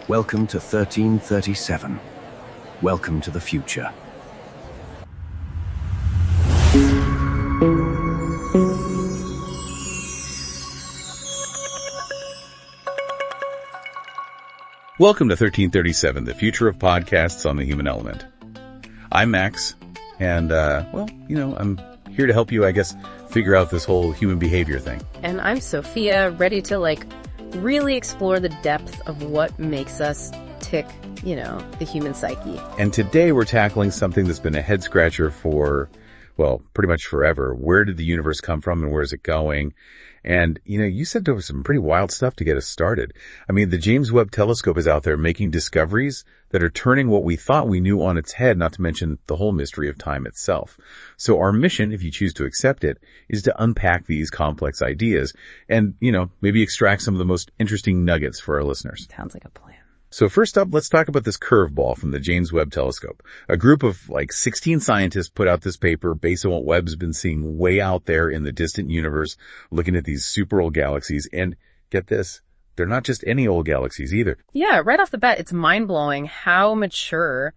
Welcome to 1337. Welcome to the future. Welcome to 1337, the future of podcasts on the human element. I'm Max, and, I'm here to help you, figure out this whole human behavior thing. And I'm Sophia, ready to, really explore the depth of what makes us tick, the human psyche. And today we're tackling something that's been a head-scratcher for, pretty much forever. Where did the universe come from and where is it going? And, you said there was some pretty wild stuff to get us started. I mean, the James Webb Telescope is out there making discoveries that are turning what we thought we knew on its head, not to mention the whole mystery of time itself. So our mission, if you choose to accept it, is to unpack these complex ideas and, maybe extract some of the most interesting nuggets for our listeners. Sounds like a plan. So first up, let's talk about this curveball from the James Webb Telescope. A group of 16 scientists put out this paper based on what Webb's been seeing way out there in the distant universe, looking at these super old galaxies. And get this, they're not just any old galaxies either. Yeah, right off the bat, it's mind-blowing how mature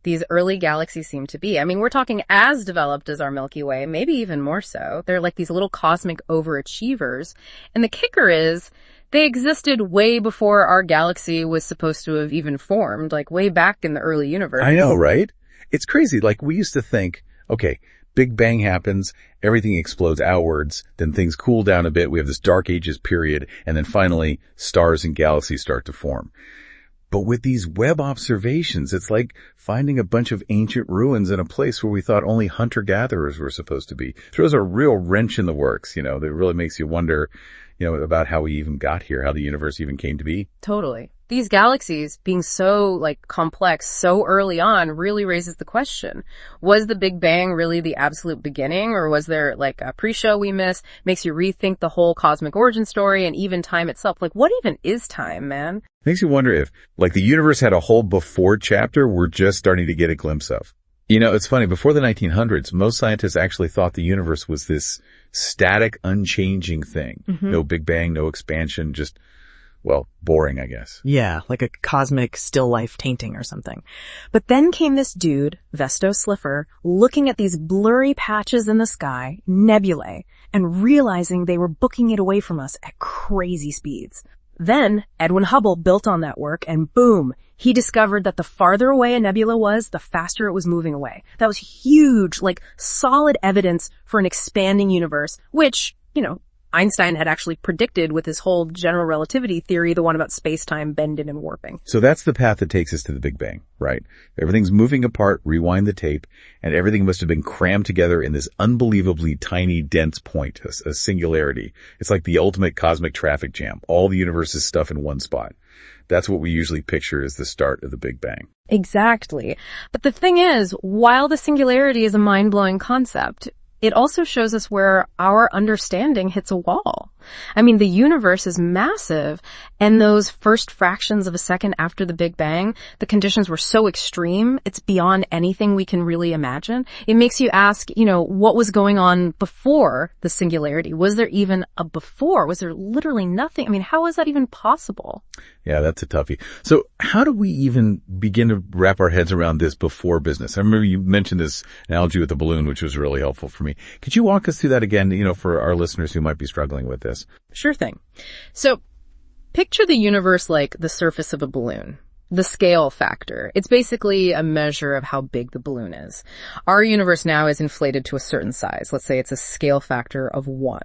these early galaxies seem to be. I mean, we're talking as developed as our Milky Way, maybe even more so. They're like these little cosmic overachievers. And the kicker is, they existed way before our galaxy was supposed to have even formed, way back in the early universe. I know, right? It's crazy. We used to think, okay, Big Bang happens, everything explodes outwards, then things cool down a bit, we have this Dark Ages period, and then finally stars and galaxies start to form. But with these Webb observations, it's like finding a bunch of ancient ruins in a place where we thought only hunter-gatherers were supposed to be. It throws a real wrench in the works, that really makes you wonder, about how we even got here, how the universe even came to be. Totally. These galaxies being so, complex so early on really raises the question. Was the Big Bang really the absolute beginning, or was there, a pre-show we missed? Makes you rethink the whole cosmic origin story and even time itself. What even is time, man? Makes you wonder if, the universe had a whole before chapter we're just starting to get a glimpse of. It's funny, before the 1900s, most scientists actually thought the universe was this static, unchanging thing. Mm-hmm. No Big Bang, no expansion, just, boring, I guess. Yeah, like a cosmic still life painting or something. But then came this dude, Vesto Slipher, looking at these blurry patches in the sky, nebulae, and realizing they were booking it away from us at crazy speeds. Then Edwin Hubble built on that work, and boom, he discovered that the farther away a nebula was, the faster it was moving away. That was huge, solid evidence for an expanding universe, which, Einstein had actually predicted with his whole general relativity theory, the one about space-time bending and warping. So that's the path that takes us to the Big Bang, right? Everything's moving apart, rewind the tape, and everything must have been crammed together in this unbelievably tiny, dense point, a singularity. It's like the ultimate cosmic traffic jam. All the universe's stuff in one spot. That's what we usually picture as the start of the Big Bang. Exactly. But the thing is, while the singularity is a mind-blowing concept, it also shows us where our understanding hits a wall. I mean, the universe is massive, and those first fractions of a second after the Big Bang, the conditions were so extreme, it's beyond anything we can really imagine. It makes you ask, what was going on before the singularity? Was there even a before? Was there literally nothing? I mean, how is that even possible? Yeah, that's a toughie. So how do we even begin to wrap our heads around this before business? I remember you mentioned this analogy with the balloon, which was really helpful for me. Could you walk us through that again, for our listeners who might be struggling with this? Sure thing. So picture the universe like the surface of a balloon. The scale factor. It's basically a measure of how big the balloon is. Our universe now is inflated to a certain size. Let's say it's a scale factor of 1.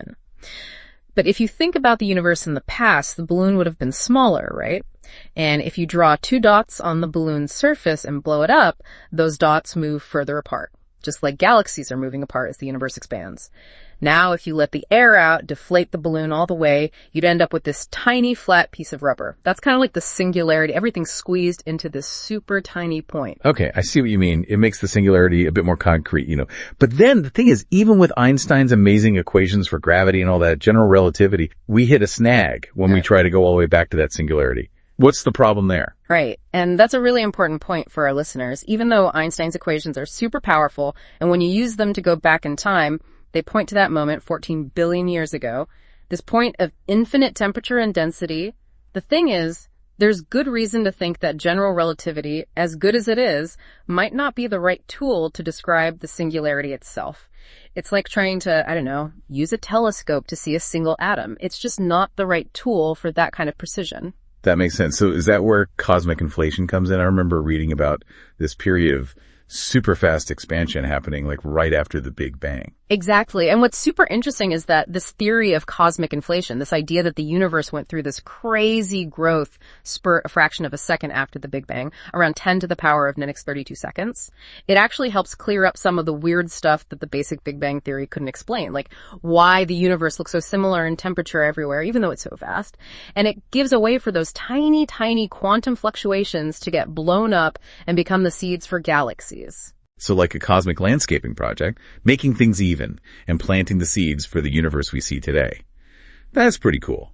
But if you think about the universe in the past, the balloon would have been smaller, right? And if you draw 2 dots on the balloon's surface and blow it up, those dots move further apart, just like galaxies are moving apart as the universe expands. Now, if you let the air out, deflate the balloon all the way, you'd end up with this tiny flat piece of rubber. That's kind of like the singularity. Everything's squeezed into this super tiny point. Okay, I see what you mean. It makes the singularity a bit more concrete, But then the thing is, even with Einstein's amazing equations for gravity and all that, general relativity, we hit a snag when we try to go all the way back to that singularity. What's the problem there? Right. And that's a really important point for our listeners. Even though Einstein's equations are super powerful, and when you use them to go back in time, they point to that moment 14 billion years ago, this point of infinite temperature and density. The thing is, There's good reason to think that general relativity, as good as it is, might not be the right tool to describe the singularity itself. It's like trying to, I don't know, use a telescope to see a single atom. It's just not the right tool for that kind of precision. That makes sense. So is that where cosmic inflation comes in? I remember reading about this period of super fast expansion happening like right after the Big Bang. Exactly. And what's super interesting is that this theory of cosmic inflation, this idea that the universe went through this crazy growth spurt a fraction of a second after the Big Bang, around 10 to the power of -32 seconds, it actually helps clear up some of the weird stuff that the basic Big Bang theory couldn't explain, like why the universe looks so similar in temperature everywhere, even though it's so fast. And it gives a way for those tiny, tiny quantum fluctuations to get blown up and become the seeds for galaxies. So like a cosmic landscaping project, making things even and planting the seeds for the universe we see today. That's pretty cool.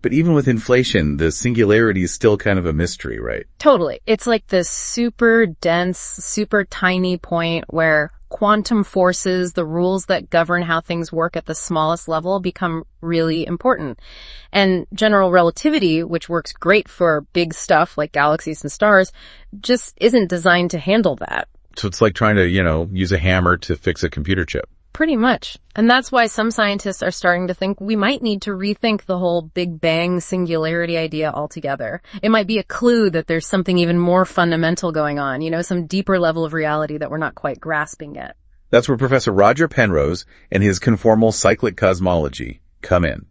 But even with inflation, the singularity is still kind of a mystery, right? Totally. It's like this super dense, super tiny point where quantum forces, the rules that govern how things work at the smallest level, become really important. And general relativity, which works great for big stuff like galaxies and stars, just isn't designed to handle that. So it's like trying to, use a hammer to fix a computer chip. Pretty much. And that's why some scientists are starting to think we might need to rethink the whole Big Bang singularity idea altogether. It might be a clue that there's something even more fundamental going on, some deeper level of reality that we're not quite grasping yet. That's where Professor Roger Penrose and his Conformal Cyclic Cosmology come in.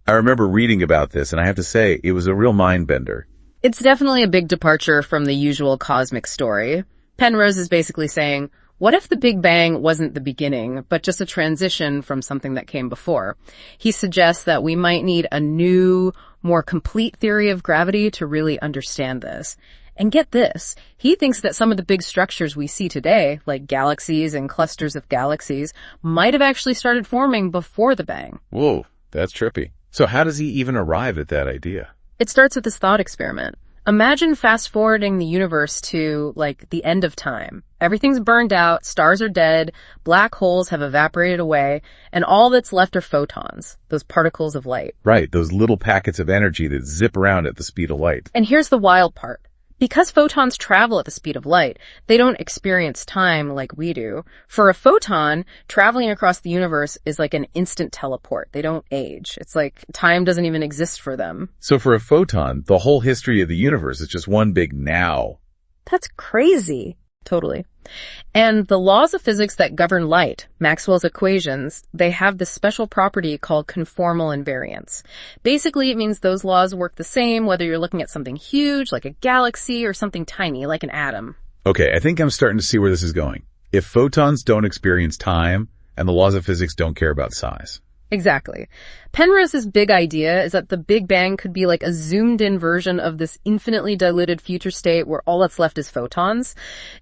I remember reading about this, and I have to say, it was a real mind bender. It's definitely a big departure from the usual cosmic story. Penrose is basically saying, what if the Big Bang wasn't the beginning, but just a transition from something that came before? He suggests that we might need a new, more complete theory of gravity to really understand this. And get this, he thinks that some of the big structures we see today, like galaxies and clusters of galaxies, might have actually started forming before the Bang. Whoa, that's trippy. So how does he even arrive at that idea? It starts with this thought experiment. Imagine fast-forwarding the universe to, the end of time. Everything's burned out, stars are dead, black holes have evaporated away, and all that's left are photons, those particles of light. Right, those little packets of energy that zip around at the speed of light. And here's the wild part. Because photons travel at the speed of light, they don't experience time like we do. For a photon, traveling across the universe is like an instant teleport. They don't age. It's like time doesn't even exist for them. So for a photon, the whole history of the universe is just one big now. That's crazy. Totally. And the laws of physics that govern light, Maxwell's equations, they have this special property called conformal invariance. Basically, it means those laws work the same whether you're looking at something huge, like a galaxy, or something tiny, like an atom. Okay, I think I'm starting to see where this is going. If photons don't experience time, and the laws of physics don't care about size. Exactly. Penrose's big idea is that the Big Bang could be like a zoomed-in version of this infinitely diluted future state where all that's left is photons.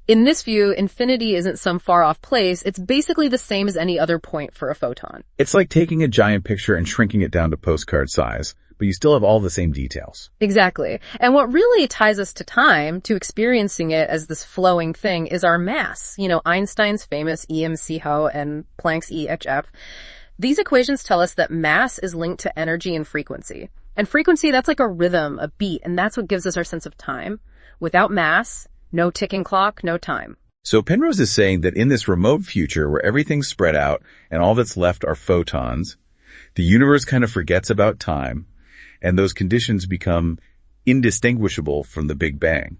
In this view, infinity isn't some far-off place. It's basically the same as any other point for a photon. It's like taking a giant picture and shrinking it down to postcard size, but you still have all the same details. Exactly. And what really ties us to time, to experiencing it as this flowing thing, is our mass. Einstein's famous EMC-HO and Planck's EHF. These equations tell us that mass is linked to energy and frequency. And frequency, that's like a rhythm, a beat, and that's what gives us our sense of time. Without mass, no ticking clock, no time. So Penrose is saying that in this remote future where everything's spread out and all that's left are photons, the universe kind of forgets about time, and those conditions become indistinguishable from the Big Bang.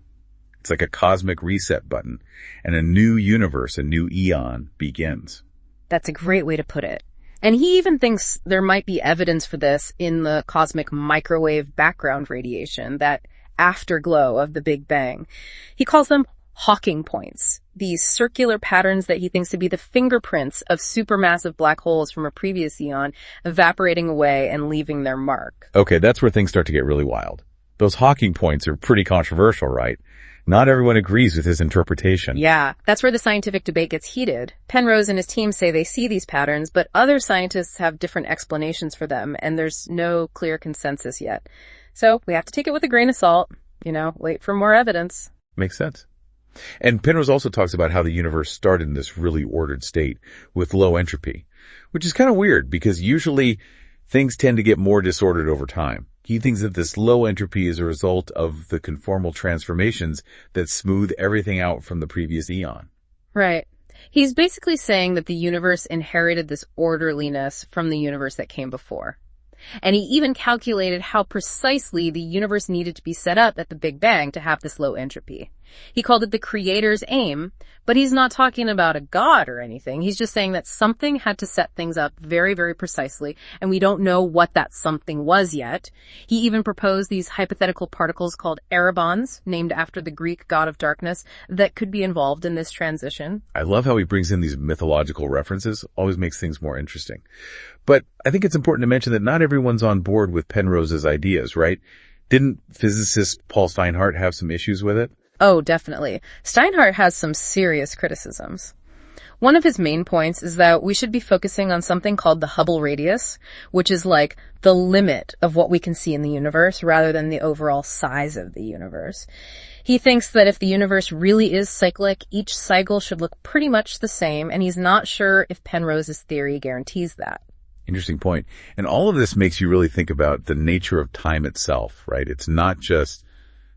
It's like a cosmic reset button, and a new universe, a new eon, begins. That's a great way to put it. And he even thinks there might be evidence for this in the cosmic microwave background radiation, that afterglow of the Big Bang. He calls them Hawking points, these circular patterns that he thinks to be the fingerprints of supermassive black holes from a previous eon evaporating away and leaving their mark. Okay, that's where things start to get really wild. Those Hawking points are pretty controversial, right? Not everyone agrees with his interpretation. Yeah, that's where the scientific debate gets heated. Penrose and his team say they see these patterns, but other scientists have different explanations for them, and there's no clear consensus yet. So we have to take it with a grain of salt, wait for more evidence. Makes sense. And Penrose also talks about how the universe started in this really ordered state with low entropy, which is kind of weird because usually things tend to get more disordered over time. He thinks that this low entropy is a result of the conformal transformations that smooth everything out from the previous eon. Right. He's basically saying that the universe inherited this orderliness from the universe that came before. And he even calculated how precisely the universe needed to be set up at the Big Bang to have this low entropy. He called it the creator's aim, but he's not talking about a god or anything. He's just saying that something had to set things up very, very precisely, and we don't know what that something was yet. He even proposed these hypothetical particles called erebons, named after the Greek god of darkness, that could be involved in this transition. I love how he brings in these mythological references. Always makes things more interesting. But I think it's important to mention that not everyone's on board with Penrose's ideas, right? Didn't physicist Paul Steinhardt have some issues with it? Oh, definitely. Steinhardt has some serious criticisms. One of his main points is that we should be focusing on something called the Hubble radius, which is like the limit of what we can see in the universe rather than the overall size of the universe. He thinks that if the universe really is cyclic, each cycle should look pretty much the same, and he's not sure if Penrose's theory guarantees that. Interesting point. And all of this makes you really think about the nature of time itself, right? It's not just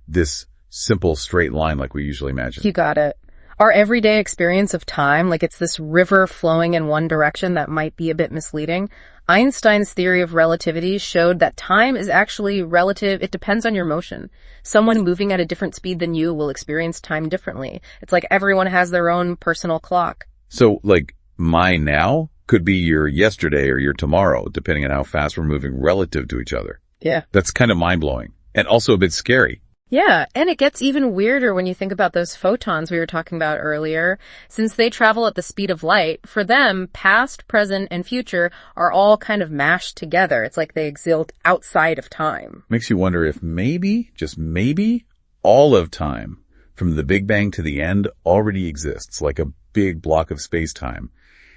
this simple straight line like we usually imagine. You got it. Our everyday experience of time, like it's this river flowing in one direction, that might be a bit misleading. Einstein's theory of relativity showed that time is actually relative. It depends on your motion. Someone moving at a different speed than you will experience time differently. It's like everyone has their own personal clock. So, like, my now could be your yesterday or your tomorrow, depending on how fast we're moving relative to each other. Yeah. That's kind of mind-blowing and also a bit scary. Yeah, and it gets even weirder when you think about those photons we were talking about earlier. Since they travel at the speed of light, for them, past, present, and future are all kind of mashed together. It's like they exist outside of time. Makes you wonder if maybe, just maybe, all of time, from the Big Bang to the end, already exists, like a big block of space-time.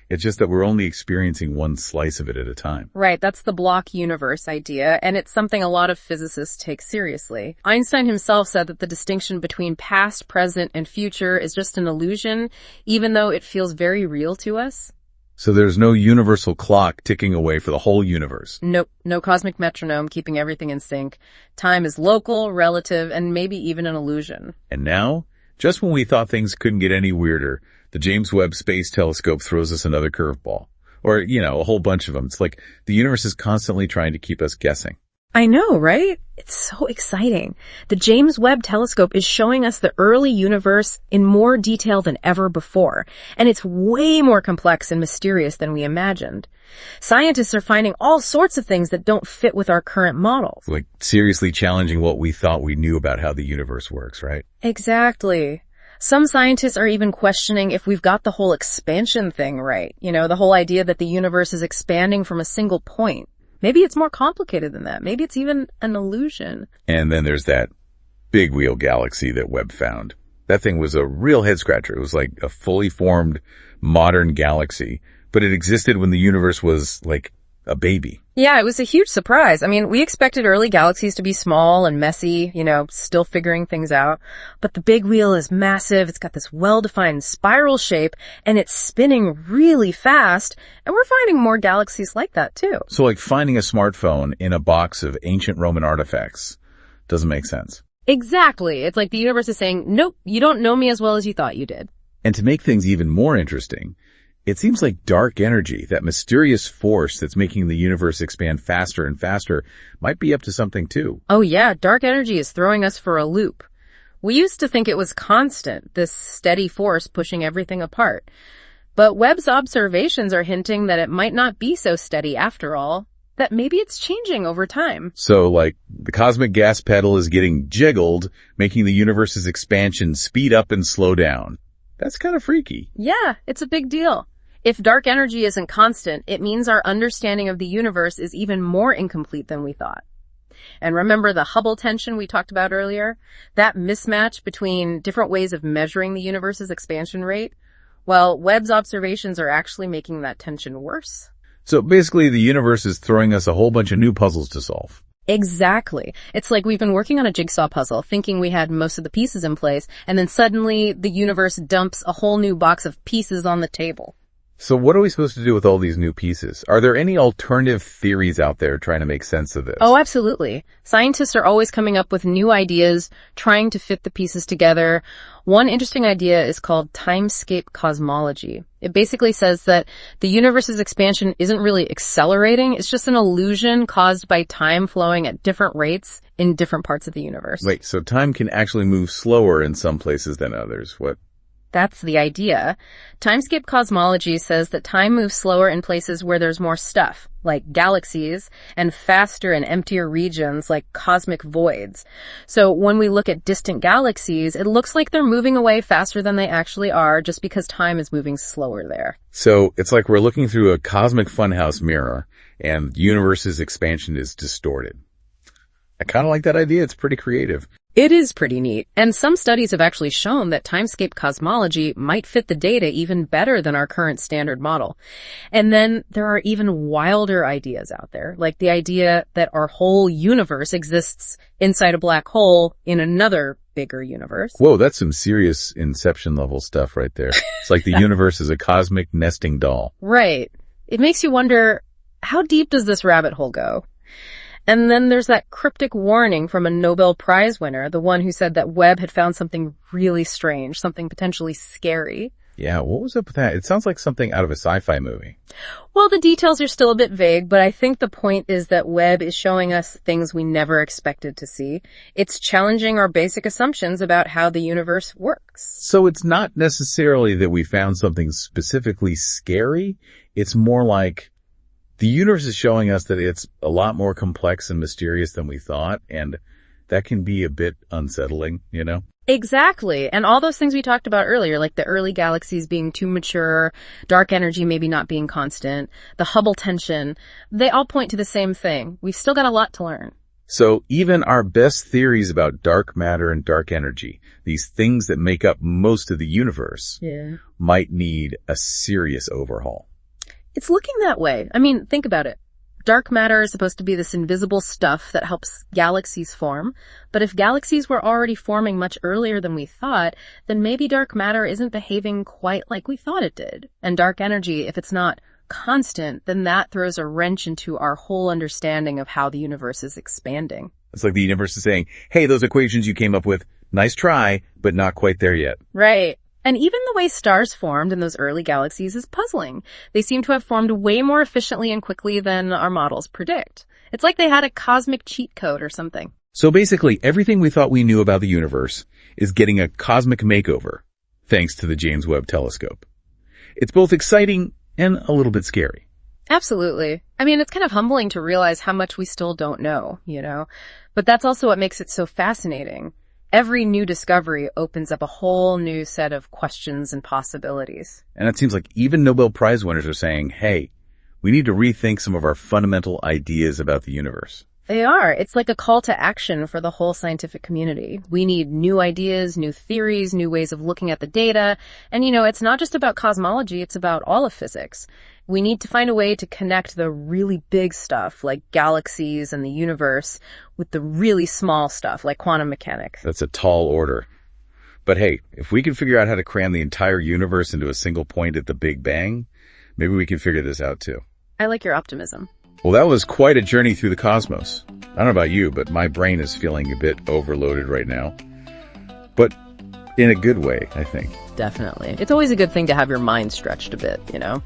It's just that we're only experiencing one slice of it at a time. Right, that's the block universe idea, and it's something a lot of physicists take seriously. Einstein himself said that the distinction between past, present, and future is just an illusion, even though it feels very real to us. So there's no universal clock ticking away for the whole universe. Nope, no cosmic metronome keeping everything in sync. Time is local, relative, and maybe even an illusion. And now, just when we thought things couldn't get any weirder, the James Webb Space Telescope throws us another curveball. Or, a whole bunch of them. It's like the universe is constantly trying to keep us guessing. I know, right? It's so exciting. The James Webb Telescope is showing us the early universe in more detail than ever before, and it's way more complex and mysterious than we imagined. Scientists are finding all sorts of things that don't fit with our current models. Like seriously challenging what we thought we knew about how the universe works, right? Exactly. Some scientists are even questioning if we've got the whole expansion thing right. The whole idea that the universe is expanding from a single point. Maybe it's more complicated than that. Maybe it's even an illusion. And then there's that big wheel galaxy that Webb found. That thing was a real head scratcher. It was like a fully formed modern galaxy, but it existed when the universe was like a baby. Yeah, it was a huge surprise. I mean, we expected early galaxies to be small and messy, still figuring things out. But the big wheel is massive. It's got this well-defined spiral shape, and it's spinning really fast. And we're finding more galaxies like that, too. So like finding a smartphone in a box of ancient Roman artifacts doesn't make sense. Exactly. It's like the universe is saying, nope, you don't know me as well as you thought you did. And to make things even more interesting, it seems like dark energy, that mysterious force that's making the universe expand faster and faster, might be up to something too. Oh yeah, dark energy is throwing us for a loop. We used to think it was constant, this steady force pushing everything apart. But Webb's observations are hinting that it might not be so steady after all, that maybe it's changing over time. So like the cosmic gas pedal is getting jiggled, making the universe's expansion speed up and slow down. That's kind of freaky. Yeah, it's a big deal. If dark energy isn't constant, it means our understanding of the universe is even more incomplete than we thought. And remember the Hubble tension we talked about earlier? That mismatch between different ways of measuring the universe's expansion rate? Well, Webb's observations are actually making that tension worse. So basically the universe is throwing us a whole bunch of new puzzles to solve. Exactly. It's like we've been working on a jigsaw puzzle, thinking we had most of the pieces in place, and then suddenly the universe dumps a whole new box of pieces on the table. So what are we supposed to do with all these new pieces? Are there any alternative theories out there trying to make sense of this? Oh, absolutely. Scientists are always coming up with new ideas, trying to fit the pieces together. One interesting idea is called timescape cosmology. It basically says that the universe's expansion isn't really accelerating. It's just an illusion caused by time flowing at different rates in different parts of the universe. Wait, so time can actually move slower in some places than others. What? That's the idea. Timescape cosmology says that time moves slower in places where there's more stuff, like galaxies, and faster in emptier regions, like cosmic voids. So when we look at distant galaxies, it looks like they're moving away faster than they actually are, just because time is moving slower there. So it's like we're looking through a cosmic funhouse mirror, and the universe's expansion is distorted. I kind of like that idea. It's pretty creative. It is pretty neat, and some studies have actually shown that timescape cosmology might fit the data even better than our current standard model. And then there are even wilder ideas out there, like the idea that our whole universe exists inside a black hole in another bigger universe. Whoa, that's some serious Inception level stuff right there. It's like the universe is a cosmic nesting doll. Right. It makes you wonder, how deep does this rabbit hole go? And then there's that cryptic warning from a Nobel Prize winner, the one who said that Webb had found something really strange, something potentially scary. Yeah, what was up with that? It sounds like something out of a sci-fi movie. Well, the details are still a bit vague, but I think the point is that Webb is showing us things we never expected to see. It's challenging our basic assumptions about how the universe works. So it's not necessarily that we found something specifically scary. It's more like the universe is showing us that it's a lot more complex and mysterious than we thought, and that can be a bit unsettling, you know? Exactly. And all those things we talked about earlier, like the early galaxies being too mature, dark energy maybe not being constant, the Hubble tension, they all point to the same thing. We've still got a lot to learn. So even our best theories about dark matter and dark energy, these things that make up most of the universe, might need a serious overhaul. It's looking that way. I mean, think about it. Dark matter is supposed to be this invisible stuff that helps galaxies form. But if galaxies were already forming much earlier than we thought, then maybe dark matter isn't behaving quite like we thought it did. And dark energy, if it's not constant, then that throws a wrench into our whole understanding of how the universe is expanding. It's like the universe is saying, hey, those equations you came up with, nice try, but not quite there yet. Right. And even the way stars formed in those early galaxies is puzzling. They seem to have formed way more efficiently and quickly than our models predict. It's like they had a cosmic cheat code or something. So basically, everything we thought we knew about the universe is getting a cosmic makeover, thanks to the James Webb Telescope. It's both exciting and a little bit scary. Absolutely. I mean, it's kind of humbling to realize how much we still don't know, you know? But that's also what makes it so fascinating. Every new discovery opens up a whole new set of questions and possibilities. And it seems like even Nobel Prize winners are saying, hey, we need to rethink some of our fundamental ideas about the universe. They are. It's like a call to action for the whole scientific community. We need new ideas, new theories, new ways of looking at the data. And, you know, it's not just about cosmology, it's about all of physics. We need to find a way to connect the really big stuff, like galaxies and the universe, with the really small stuff, like quantum mechanics. That's a tall order. But hey, if we can figure out how to cram the entire universe into a single point at the Big Bang, maybe we can figure this out too. I like your optimism. Well, that was quite a journey through the cosmos. I don't know about you, but my brain is feeling a bit overloaded right now. But in a good way, I think. Definitely. It's always a good thing to have your mind stretched a bit, you know?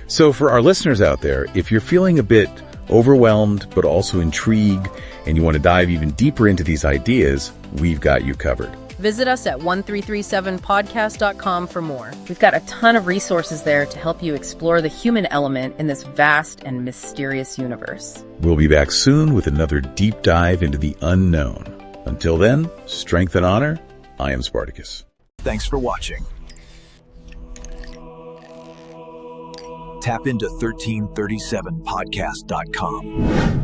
So for our listeners out there, if you're feeling a bit overwhelmed, but also intrigued, and you want to dive even deeper into these ideas, we've got you covered. Visit us at 1337podcast.com for more. We've got a ton of resources there to help you explore the human element in this vast and mysterious universe. We'll be back soon with another deep dive into the unknown. Until then, strength and honor. I am Spartacus. Thanks for watching. Tap into 1337podcast.com.